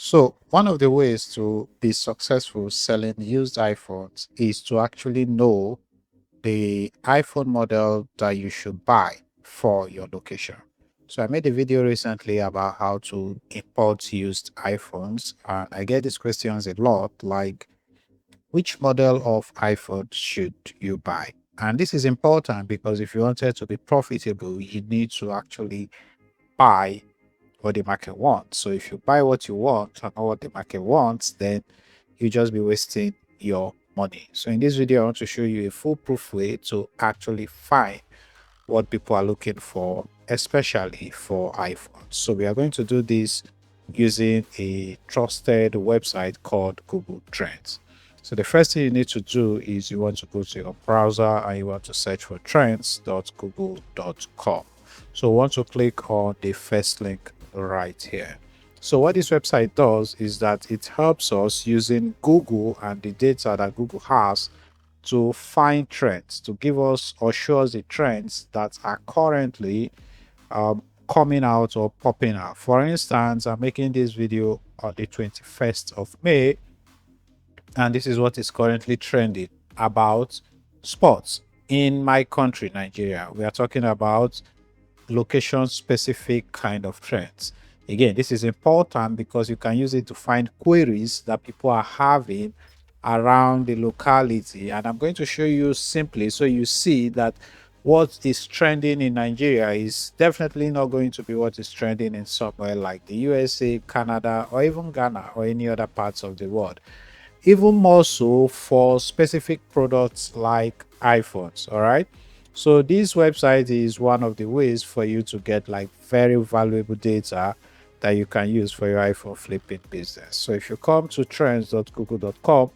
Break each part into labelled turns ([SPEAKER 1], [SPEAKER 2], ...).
[SPEAKER 1] So one of the ways to be successful selling used iPhones is to actually know the iPhone model that you should buy for your location. So I made a video recently about how to import used iPhones. And I get these questions a lot, like which model of iPhone should you buy? And this is important because if you wanted to be profitable, you need to actually buy what the market wants. So if you buy what you want and not what the market wants, then you just be wasting your money. So in this video, I want to show you a foolproof way to actually find what people are looking for, especially for iPhones. So we are going to do this using a trusted website called Google Trends. So the first thing you need to do is you want to go to your browser and you want to search for trends.google.com. So we want to click on the first link right here. So what this website does is that it helps us using Google and the data that Google has to find trends, to give us or show us the trends that are currently coming out or popping out. For instance, I'm making this video on the 21st of May, and this is what is currently trending about sports in my country, Nigeria. We are talking about location specific kind of trends. Again, this is important because you can use it to find queries that people are having around the locality. And I'm going to show you simply so you see that what is trending in Nigeria is definitely not going to be what is trending in somewhere like the USA, Canada, or even Ghana or any other parts of the world. Even more so for specific products like iPhones. All right. So this website is one of the ways for you to get like very valuable data that you can use for your iPhone flipping business. So if you come to trends.google.com,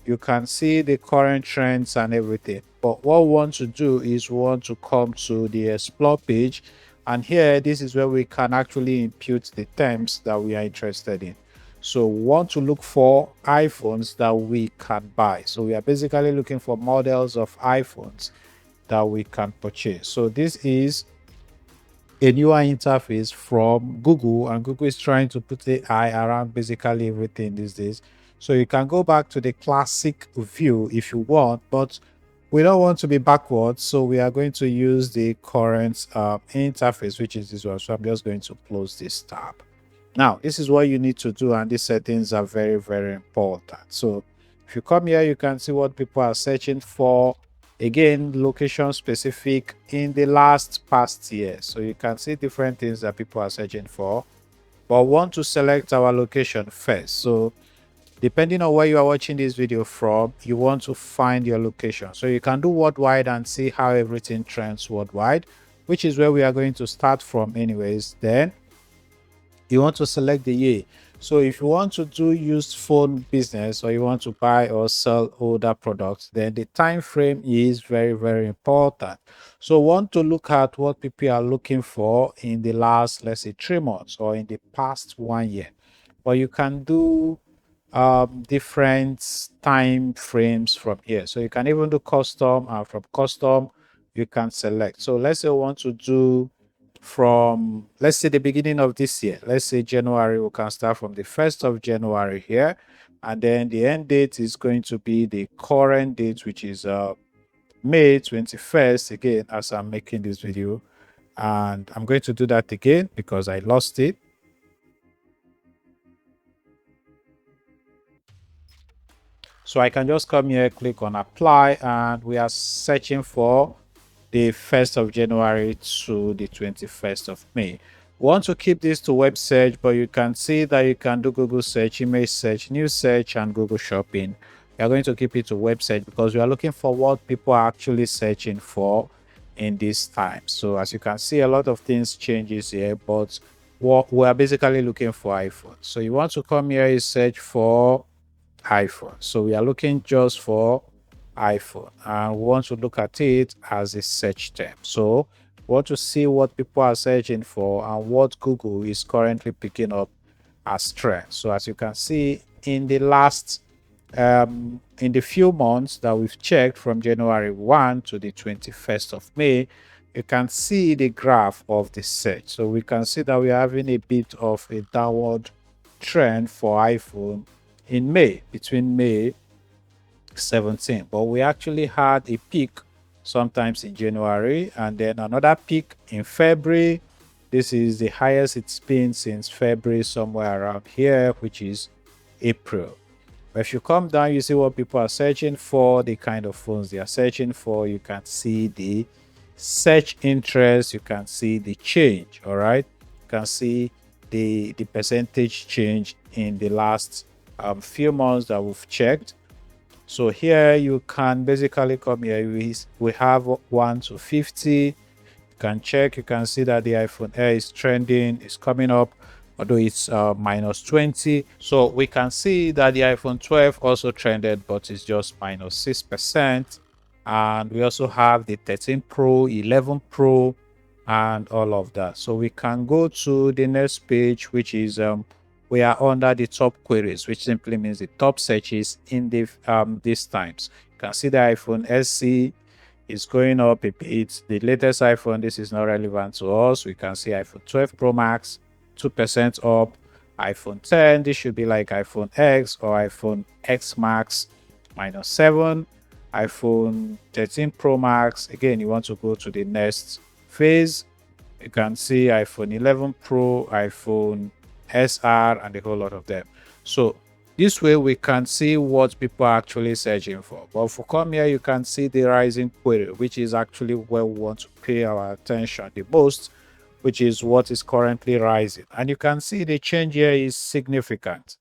[SPEAKER 1] you can see the current trends and everything. But what we want to do is we want to come to the explore page, and here this is where we can actually input the terms that we are interested in. So we want to look for iPhones that we can buy. So we are basically looking for models of iPhones that we can purchase. So this is a newer interface from Google, and Google is trying to put AI around basically everything these days. So you can go back to the classic view if you want, but we don't want to be backwards, so we are going to use the current interface, which is this one. So I'm just going to close this tab. Now, this is what you need to do, and these settings are very, very important. So if you come here, you can see what people are searching for. Again, location specific in the past year. So you can see different things that people are searching for, but want to select our location first. So depending on where you are watching this video from, you want to find your location. So you can do worldwide and see how everything trends worldwide, which is where we are going to start from anyways. Then you want to select the year. So if you want to do used phone business or you want to buy or sell older products, then the time frame is very, very important. So want to look at what people are looking for in the last, let's say, 3 months or in the past 1 year. But you can do different time frames from here. So you can even do custom, and from custom you can select. So let's say we want to do from, let's say, the beginning of this year. Let's say January. We can start from the 1st of January here, and then the end date is going to be the current date, which is May 21st, again, as I'm making this video. And I'm going to do that again because I lost it. So I can just come here, click on apply, and we are searching for the 1st of January to the 21st of May. We want to keep this to web search, but you can see that you can do Google search, image search, news search, and Google shopping. We are going to keep it to web search because we are looking for what people are actually searching for in this time. So as you can see, a lot of things changes here, but what we are basically looking for iPhone. So you want to come here and search for iPhone. So we are looking just for iPhone, and we want to look at it as a search term. So we want to see what people are searching for and what Google is currently picking up as trends. So as you can see, in the last in the few months that we've checked from January 1 to the 21st of May, you can see the graph of the search. So we can see that we're having a bit of a downward trend for iPhone in May, between May 17, but we actually had a peak sometimes in January and then another peak in February. This is the highest it's been since February, somewhere around here, which is April. But if you come down, you see what people are searching for, the kind of phones they are searching for. You can see the search interest, you can see the change. All right, you can see the percentage change in the last few months that we've checked. So here you can basically come here. We have 1 to 50. You can check. You can see that the iPhone Air is trending. It's coming up, although it's minus 20. So we can see that the iPhone 12 also trended, but it's just minus 6%. And we also have the 13 Pro, 11 Pro, and all of that. So we can go to the next page, which is we are under the top queries, which simply means the top searches in the these times. You can see the iPhone SE is going up a bit. The latest iPhone, this is not relevant to us. We can see iPhone 12 Pro Max 2% up. iPhone 10, this should be like iPhone X or iPhone X Max minus 7. iPhone 13 Pro Max, again, you want to go to the next phase. You can see iPhone 11 Pro, iPhone SR, and a whole lot of them. So this way we can see what people are actually searching for. But if we come here, you can see the rising query, which is actually where we want to pay our attention the most, which is what is currently rising. And you can see the change here is significant.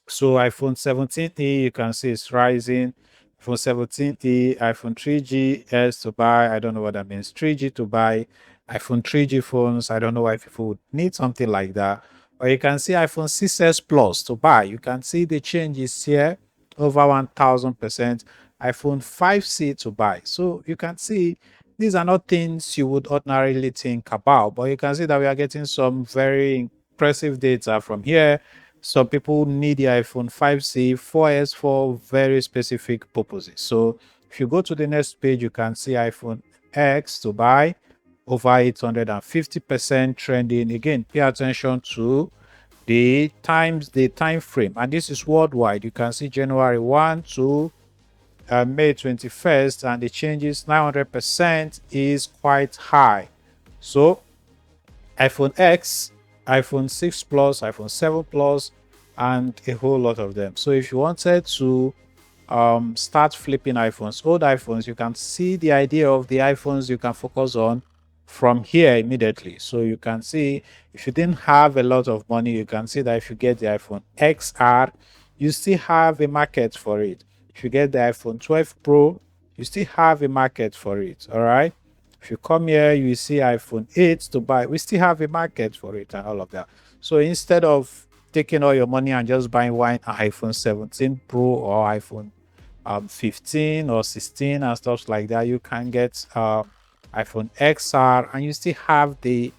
[SPEAKER 1] So iPhone 17e, you can see it's rising. iPhone 17e, iPhone 3GS to buy. I don't know what that means. 3G to buy. iPhone 3G phones. I don't know why people would need something like that. Or you can see iPhone 6s Plus to buy. You can see the changes here over 1000%. iPhone 5C to buy. So you can see these are not things you would ordinarily think about, but you can see that we are getting some very impressive data from here. Some people need the iPhone 5C, 4S for very specific purposes. So if you go to the next page, you can see iPhone X to buy over 850% trending. Again, pay attention to the time frame, and this is worldwide. You can see January 1 to May 21st, and the changes 900% is quite high. So iPhone X, iPhone 6 Plus, iPhone 7 Plus, and a whole lot of them. So if you wanted to start flipping iPhones, old iPhones, you can see the idea of the iPhones you can focus on from here immediately. So you can see if you didn't have a lot of money, you can see that if you get the iPhone XR, you still have a market for it. If you get the iPhone 12 Pro, you still have a market for it. All right. If you come here, you see iPhone 8 to buy. We still have a market for it and all of that. So instead of taking all your money and just buying one iPhone 17 Pro or iPhone 15 or 16 and stuff like that, you can get iPhone XR, and you still have the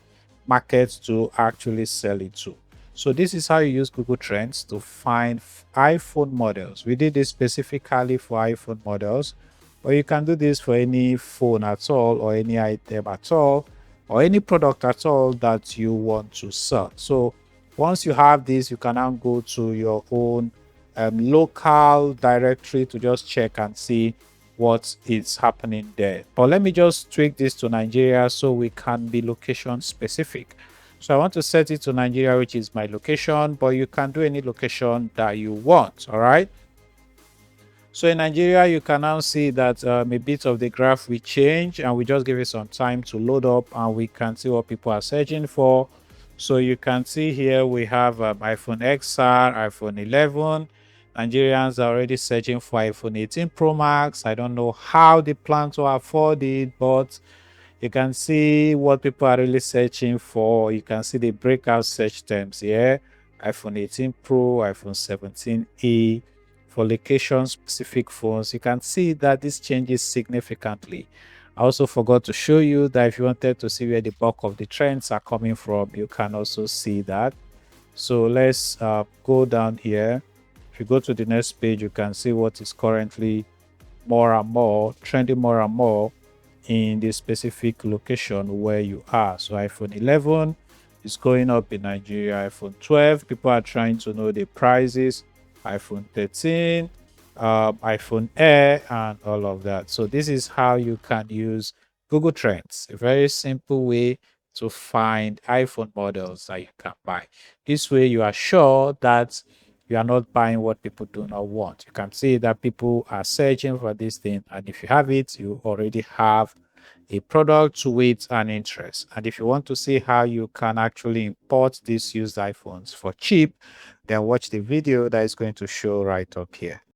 [SPEAKER 1] market to actually sell it to. So this is how you use Google Trends to find iPhone models. We did this specifically for iPhone models, but you can do this for any phone at all, or any item at all, or any product at all that you want to sell. So once you have this, you can now go to your own local directory to just check and see what is happening there. But let me just tweak this to Nigeria so we can be location specific. So I want to set it to Nigeria, which is my location, but you can do any location that you want. All right. So in Nigeria, you can now see that a bit of the graph will change, and we just give it some time to load up, and we can see what people are searching for. So you can see here we have iPhone XR, iPhone 11. Nigerians are already searching for iPhone 18 Pro Max. I don't know how they plan to afford it, but you can see what people are really searching for. You can see the breakout search terms here: iPhone 18 Pro, iPhone 17e. For location specific phones, you can see that this changes significantly. I also forgot to show you that if you wanted to see where the bulk of the trends are coming from, you can also see that. So let's go down here. If you go to the next page, you can see what is currently more and more trending more and more in the specific location where you are. So iPhone 11, is going up in Nigeria. iPhone 12, people are trying to know the prices. iPhone 13, iPhone Air, and all of that. So this is how you can use Google Trends, a very simple way to find iPhone models that you can buy. This way you are sure that you are not buying what people do not want. You can see that people are searching for this thing, and if you have it, you already have a product with an interest. And if you want to see how you can actually import these used iPhones for cheap, then watch the video that is going to show right up here.